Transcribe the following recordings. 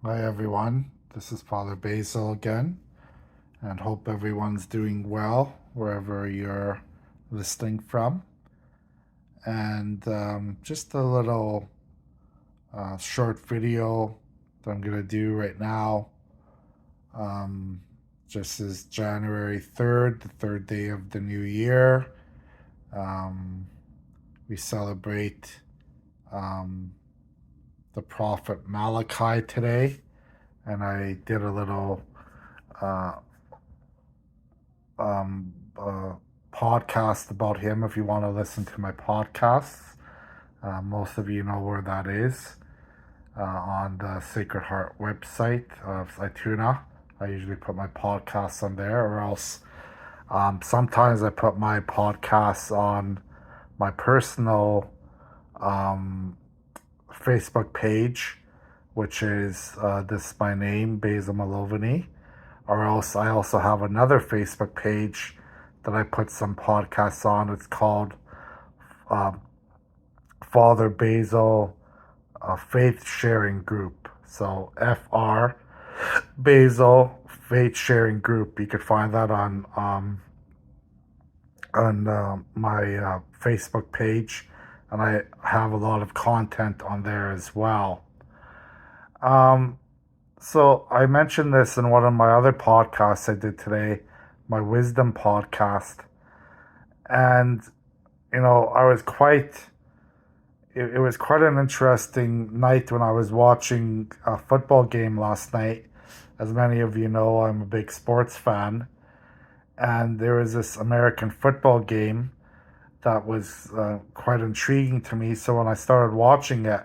Hi everyone, this is Father Basil again, and hope everyone's doing well wherever you're listening from. And just a little short video that I'm gonna do right now. Um, just is January 3rd, the third day of the new year. Um, we celebrate um, the prophet Malachi today, and I did a little uh, um, uh, podcast about him if you want to listen to my podcasts. Most of you know where that is on the Sacred Heart website of Ituna. I usually put my podcasts on there, or else sometimes I put my podcasts on my personal um, Facebook page, which is this my name, Basil Malovany. Or else I also have another Facebook page that I put some podcasts on. It's called um, Father Basil Faith Sharing Group. So FR Basil Faith Sharing Group. You could find that on my Facebook page, and I have a lot of content on there as well. Um, so I mentioned this in one of my other podcasts I did today, my wisdom podcast, and I was quite. It was quite an interesting night when I was watching a football game last night. As many of you know, I'm a big sports fan, and there was this American football game that was quite intriguing to me. So when I started watching it,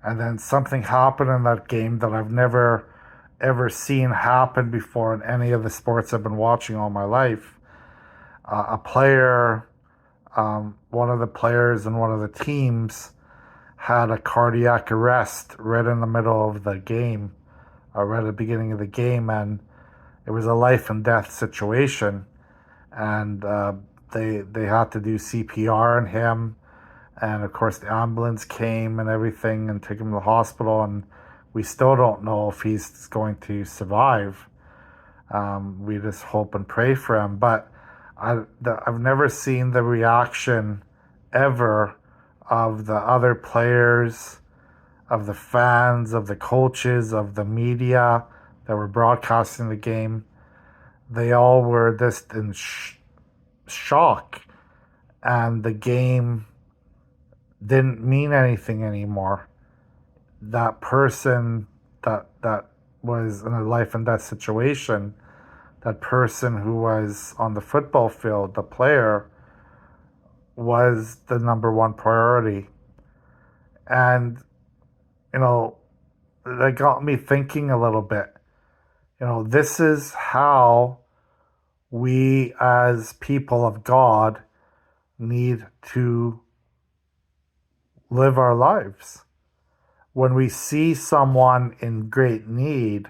and then something happened in that game that I've never ever seen happen before in any of the sports I've been watching all my life. A player, one of the players in one of the teams, had a cardiac arrest right in the middle of the game, right at the beginning of the game, and it was a life and death situation. And they had to do CPR on him, and of course the ambulance came and everything and took him to the hospital, and we still don't know if he's going to survive. We just hope and pray for him. But I've never seen the reaction ever of the other players, of the fans, of the coaches, of the media that were broadcasting the game. They all were just in shock, and the game didn't mean anything anymore. That person that was in a life and death situation, that person who was on the football field, the player, was the number one priority. And, you know, that got me thinking a little bit. This is how we as people of God need to live our lives. When we see someone in great need,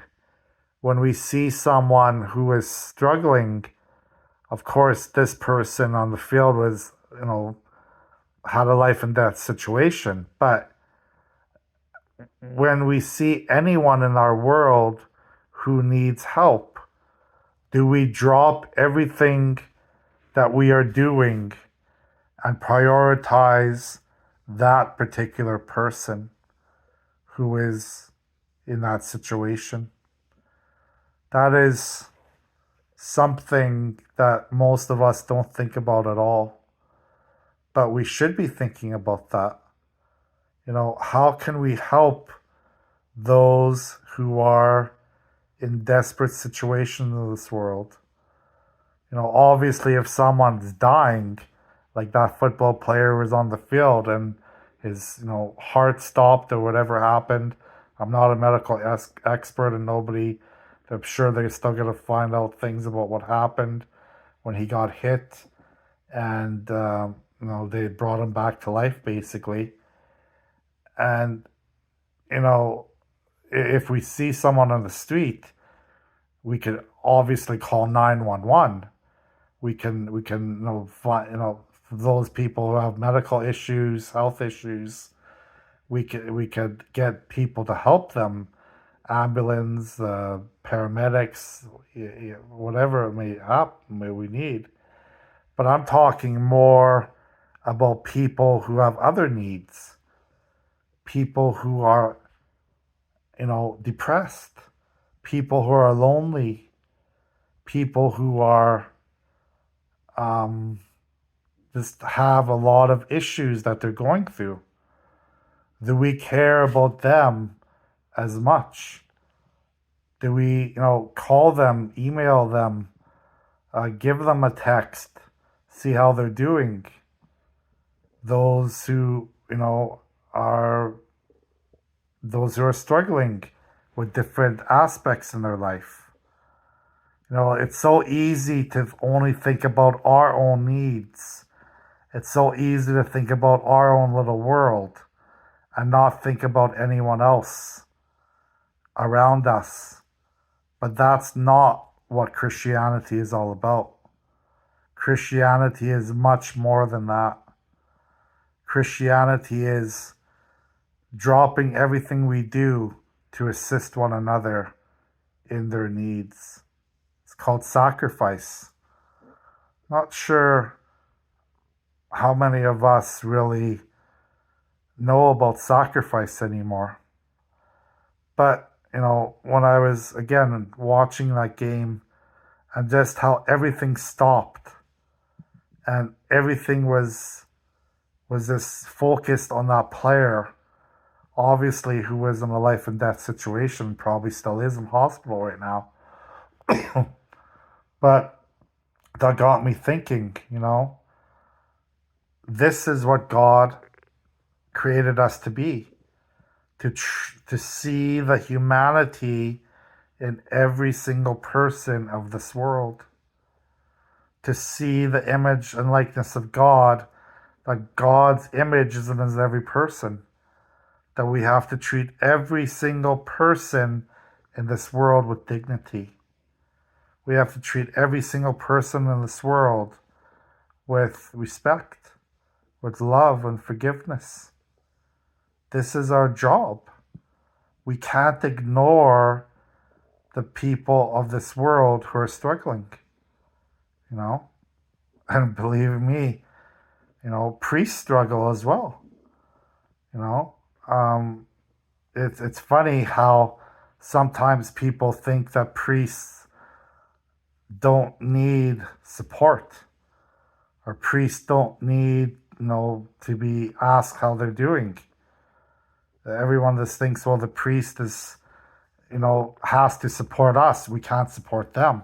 when we see someone who is struggling, of course, this person on the field was, had a life and death situation. But when we see anyone in our world who needs help, do we drop everything that we are doing and prioritize that particular person who is in that situation? That is something that most of us don't think about at all. But we should be thinking about that. How can we help those who are in desperate situations in this world? Obviously, if someone's dying, like that football player was on the field and his, heart stopped or whatever happened. I'm not a medical expert, and nobody, I'm sure they're still going to find out things about what happened when he got hit. And, they brought him back to life basically. And, you know, if we see someone on the street, we could obviously call 911. We can find, for those people who have medical issues, health issues, we could get people to help them. ambulance, paramedics, whatever may we need. But I'm talking more about people who have other needs, people who are, depressed, people who are lonely, people who are um, just have a lot of issues that they're going through. Do we care about them as much? Do we, call them, email them, give them a text, see how they're doing? Those who, are those who are struggling with different aspects in their life. It's so easy to only think about our own needs. It's so easy to think about our own little world and not think about anyone else around us. But that's not what Christianity is all about. Christianity is much more than that. Christianity is dropping everything we do to assist one another in their needs. It's called sacrifice. Not sure how many of us really know about sacrifice anymore. But, when I was, again, watching that game and just how everything stopped and everything was just focused on that player, obviously, who was in a life and death situation, probably still is in hospital right now. But that got me thinking, this is what God created us to be, to see the humanity in every single person of this world, to see the image and likeness of God, that God's image is in every person, that we have to treat every single person in this world with dignity. We have to treat every single person in this world with respect, with love and forgiveness. This is our job. We can't ignore the people of this world who are struggling, And believe me, priests struggle as well, It's funny how sometimes people think that priests don't need support, or priests don't need, to be asked how they're doing. Everyone just thinks, well, the priest is, has to support us. We can't support them.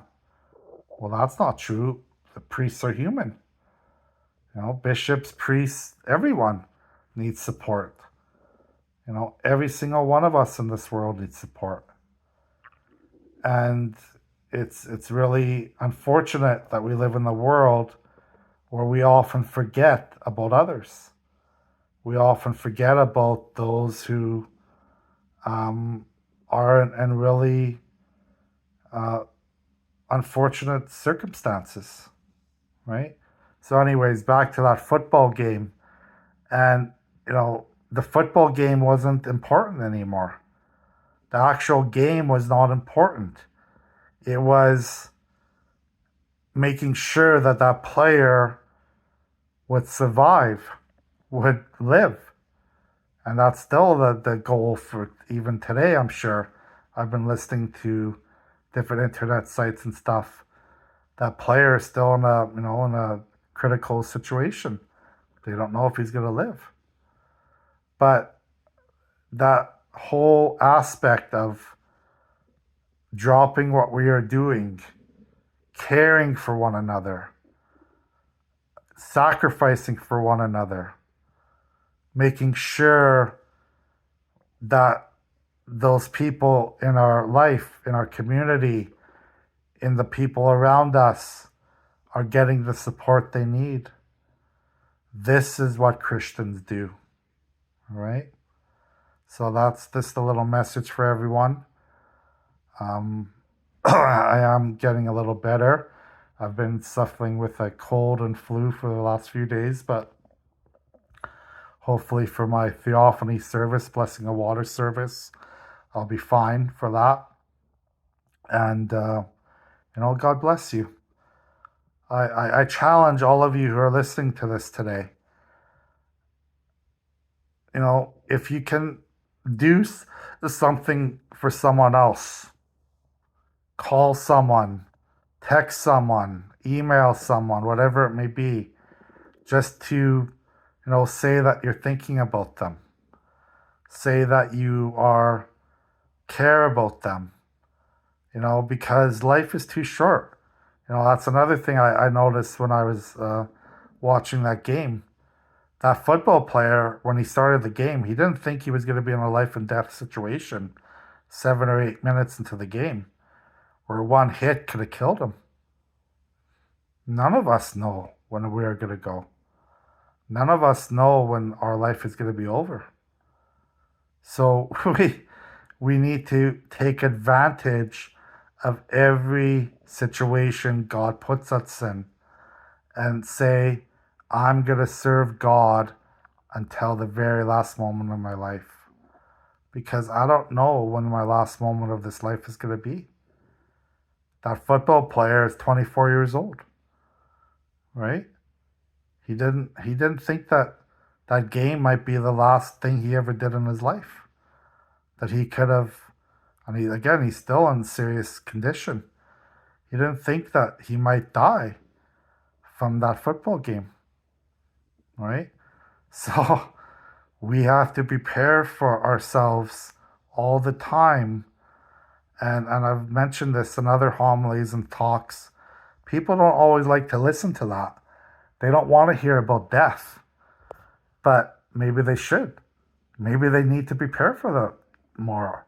Well, that's not true. The priests are human. Bishops, priests, everyone needs support. Every single one of us in this world needs support. And it's really unfortunate that we live in a world where we often forget about others. We often forget about those who are in really unfortunate circumstances, right? So, anyways, back to that football game. And, the football game wasn't important anymore. The actual game was not important. It was making sure that that player would survive, would live. And that's still the goal for even today, I'm sure. I've been listening to different internet sites and stuff. That player is still in a critical situation. They don't know if he's going to live. But that whole aspect of dropping what we are doing, caring for one another, sacrificing for one another, making sure that those people in our life, in our community, in the people around us are getting the support they need. This is what Christians do. All right? So that's just a little message for everyone. I am getting a little better. I've been suffering with a cold and flu for the last few days, but hopefully for my theophany service, blessing of water service, I'll be fine for that. And, God bless you. I challenge all of you who are listening to this today. If you can do something for someone else, call someone, text someone, email someone, whatever it may be, just to, say that you're thinking about them. Say that you care about them, because life is too short. That's another thing I noticed when I was watching that game. That football player, when he started the game, he didn't think he was going to be in a life and death situation 7 or 8 minutes into the game, where one hit could have killed him. None of us know when we are going to go. None of us know when our life is going to be over. So we need to take advantage of every situation God puts us in and say, I'm going to serve God until the very last moment of my life. Because I don't know when my last moment of this life is going to be. That football player is 24 years old, right? He didn't think that that game might be the last thing he ever did in his life. That he could have, and he's still in serious condition. He didn't think that he might die from that football game, right? So we have to prepare for ourselves all the time. And I've mentioned this in other homilies and talks. People don't always like to listen to that. They don't want to hear about death. But maybe they should. Maybe they need to prepare for that more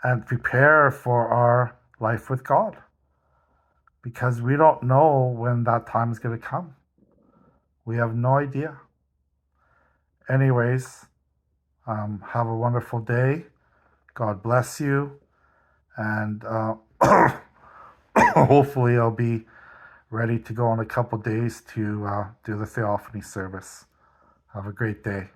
and prepare for our life with God. Because we don't know when that time is going to come. We have no idea. Anyways, have a wonderful day. God bless you. And hopefully I'll be ready to go in a couple days to do the Theophany service. Have a great day.